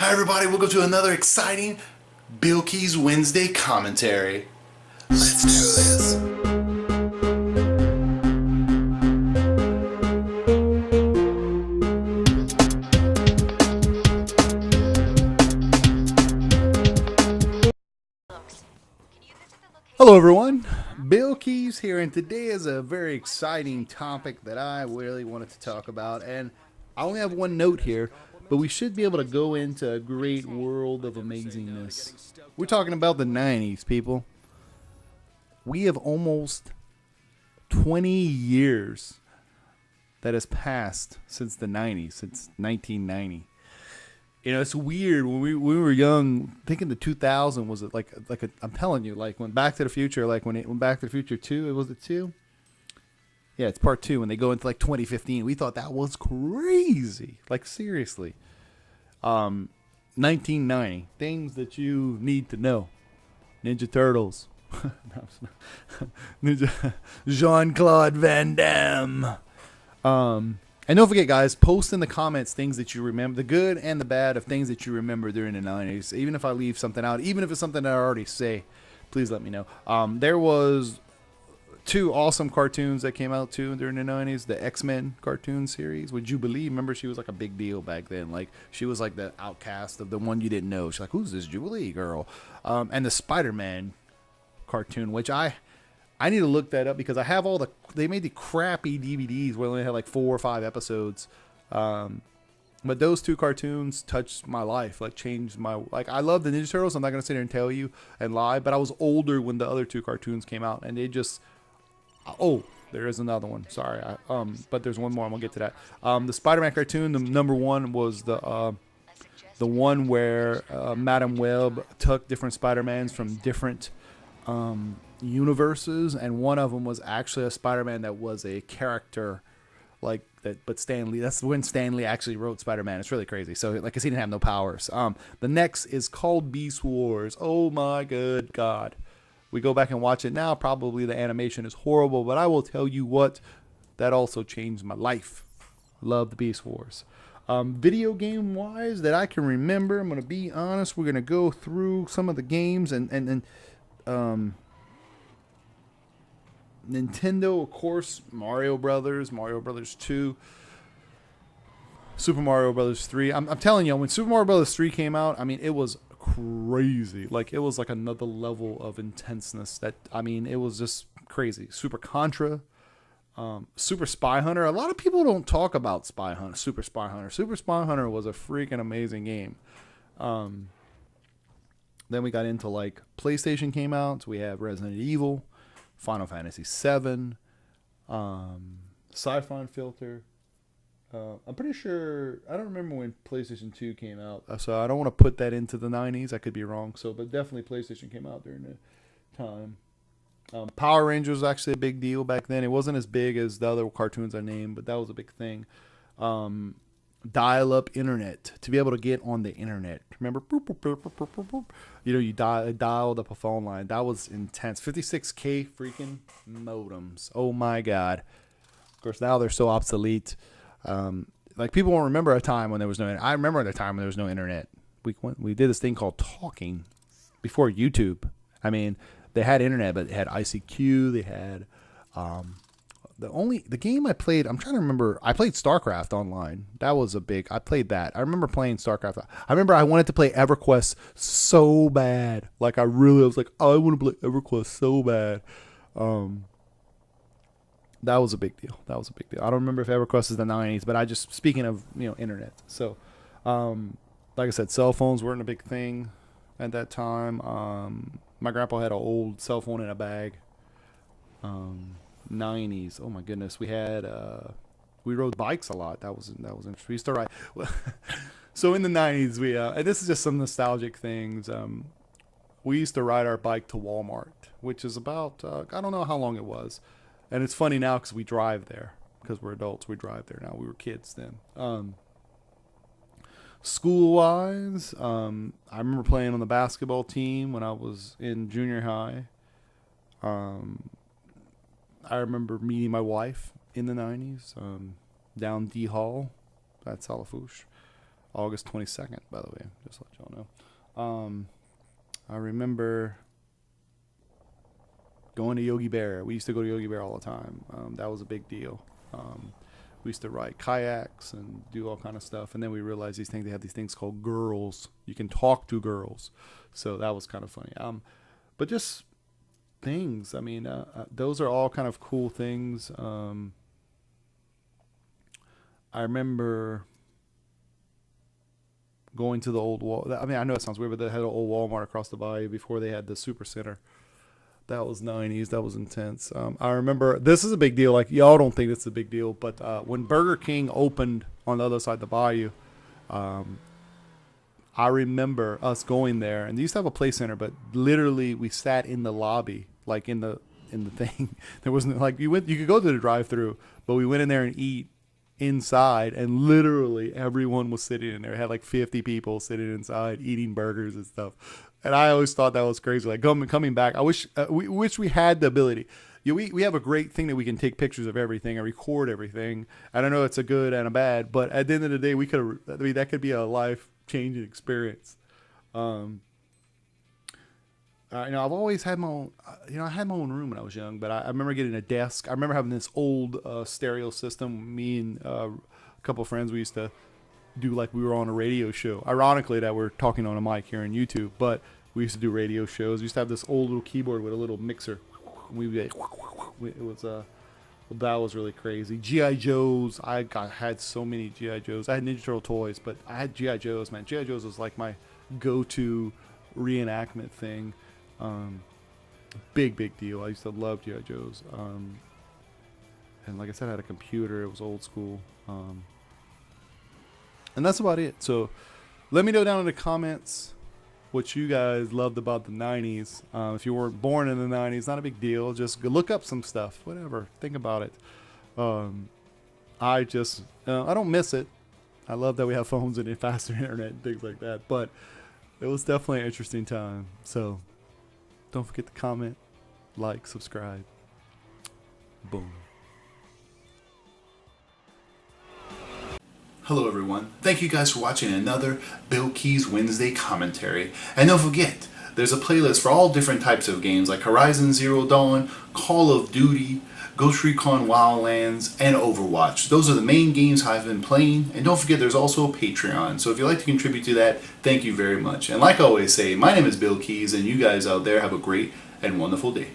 Hi everybody, welcome to another exciting BillKeyz Wednesday Commentary. Let's do this. Hello everyone, BillKeyz here, and today is a very exciting topic that I really wanted to talk about, and I only have one note here, but we should be able to go into a great world of amazingness. We're talking about the 90s, people. We have almost 20 years that has passed since the 90s, since 1990. You know, it's weird when we were young, thinking the 2000 was I'm telling you, like when Back to the Future, when Back to the Future 2, it was the 2. Yeah, it's part 2 when they go into like 2015. We thought that was crazy. Like seriously. 1990, things that you need to know. Ninja Turtles. Jean-Claude Van Damme. And don't forget, guys, post in the comments things that you remember, the good and the bad of things that you remember during the 90s. Even if I leave something out, even if it's something that I already say, please let me know. There was 2 awesome cartoons that came out too during the 90s. The X-Men cartoon series with Jubilee. Remember, she was like a big deal back then. Like she was like the outcast of the one you didn't know. She's like, who's this Jubilee girl? And the Spider-Man cartoon, which I need to look that up because I have they made the crappy DVDs where they only had like 4 or 5 episodes. But those 2 cartoons touched my life, like changed my, I love the Ninja Turtles. I'm not going to sit here and tell you and lie, but I was older when the other 2 cartoons came out and they just, oh, there is another one. Sorry. But there's one more. I'm going to get to that. The Spider-Man cartoon, the number 1 was the one where Madam Web took different Spider-Mans from different universes, and one of them was actually a Spider-Man that was a character like that, but Stan Lee, that's when Stan Lee actually wrote Spider-Man. It's really crazy. So like, cause he didn't have no powers. The next is called Beast Wars. Oh my good God. We go back and watch it now. Probably the animation is horrible, but I will tell you what, that also changed my life. Love the Beast Wars. Video game wise that I can remember, I'm going to be honest. We're going to go through some of the games and Nintendo, of course, Mario Brothers 2, Super Mario Brothers 3. I'm telling you, when Super Mario Brothers 3 came out, I mean, it was crazy. Like, it was like another level of intenseness that, I mean, it was just crazy. Super Contra, Super Spy Hunter. A lot of people don't talk about Spy Hunter, Super Spy Hunter. Super Spy Hunter was a freaking amazing game. Then we got into like PlayStation came out. So we have Resident Evil, Final Fantasy VII, Siphon Filter. I'm pretty sure, I don't remember when PlayStation 2 came out, so I don't want to put that into the 90s. I could be wrong. So, but definitely PlayStation came out during the time. Power Rangers was actually a big deal back then. It wasn't as big as the other cartoons I named, but that was a big thing. Dial-up internet, to be able to get on the internet. Remember, boop, boop, boop, boop, boop, boop. You know, you dialed up a phone line. That was intense. 56K freaking modems. Oh my God. Of course, now they're so obsolete. Like, people won't remember a time when there was no internet. I remember a time when there was no internet. We did this thing called talking before YouTube. I mean, they had internet, but they had ICQ. They had the game I played, I'm trying to remember. I played StarCraft online. That was I played that. I remember playing StarCraft. I remember I wanted to play EverQuest so bad. Like, I was like, oh, I want to play EverQuest so bad. That was a big deal. I don't remember if EverQuest is the 90s, but speaking of, internet. So, like I said, cell phones weren't a big thing at that time. My grandpa had an old cell phone in a bag. 90s. Oh my goodness. We rode bikes a lot. That was interesting. We used to ride. So in the 90s, and this is just some nostalgic things. We used to ride our bike to Walmart, which is about, I don't know how long it was. And it's funny now because we drive there. Because we're adults, we drive there now. We were kids then. School-wise, I remember playing on the basketball team when I was in junior high. I remember meeting my wife in the 90s, down D Hall. That's Salafouche. August 22nd, by the way, just to let y'all know. I remember going to Yogi Bear. We used to go to Yogi Bear all the time. That was a big deal. We used to ride kayaks and do all kind of stuff. And then we realized they have these things called girls. You can talk to girls. So that was kind of funny. But just things. I mean, those are all kind of cool things. I remember going to the old wall. I mean, I know it sounds weird, but they had an old Walmart across the bayou before they had the Super Center. That was 90s. That was intense. I remember, this is a big deal. Like, y'all don't think this is a big deal, but when Burger King opened on the other side of the bayou, I remember us going there, and they used to have a play center, but literally we sat in the lobby, like in the thing. There wasn't, like, you could go to the drive-through, but we went in there and eat inside, and literally everyone was sitting in there. It had like 50 people sitting inside eating burgers and stuff. And I always thought that was crazy. Like, coming back, I wish we had the ability. We have a great thing that we can take pictures of everything and record everything. I don't know it's a good and a bad, but at the end of the day, that could be a life-changing experience. I've always had my own, I had my own room when I was young, but I remember getting a desk. I remember having this old stereo system. Me and a couple of friends, we used to do like we were on a radio show. Ironically, that we're talking on a mic here on YouTube, but we used to do radio shows. We used to have this old little keyboard with a little mixer. That was really crazy. G.I. Joes. I had so many G.I. Joes. I had Ninja Turtle toys, but I had G.I. Joes, man. G.I. Joes was like my go-to reenactment thing. Big deal. I used to love G.I. Joes. And like I said, I had a computer. It was old school. And that's about it. So let me know down in the comments what you guys loved about the 90s. If you weren't born in the 90s, not a big deal. Just look up some stuff. Whatever. Think about it. I don't miss it. I love that we have phones and faster internet and things like that. But it was definitely an interesting time. So don't forget to comment, like, subscribe. Boom. Hello everyone. Thank you guys for watching another BillKeyz Wednesday Commentary. And don't forget, there's a playlist for all different types of games like Horizon Zero Dawn, Call of Duty, Ghost Recon Wildlands, and Overwatch. Those are the main games I've been playing. And don't forget, there's also a Patreon. So if you'd like to contribute to that, thank you very much. And like I always say, my name is BillKeyz, and you guys out there have a great and wonderful day.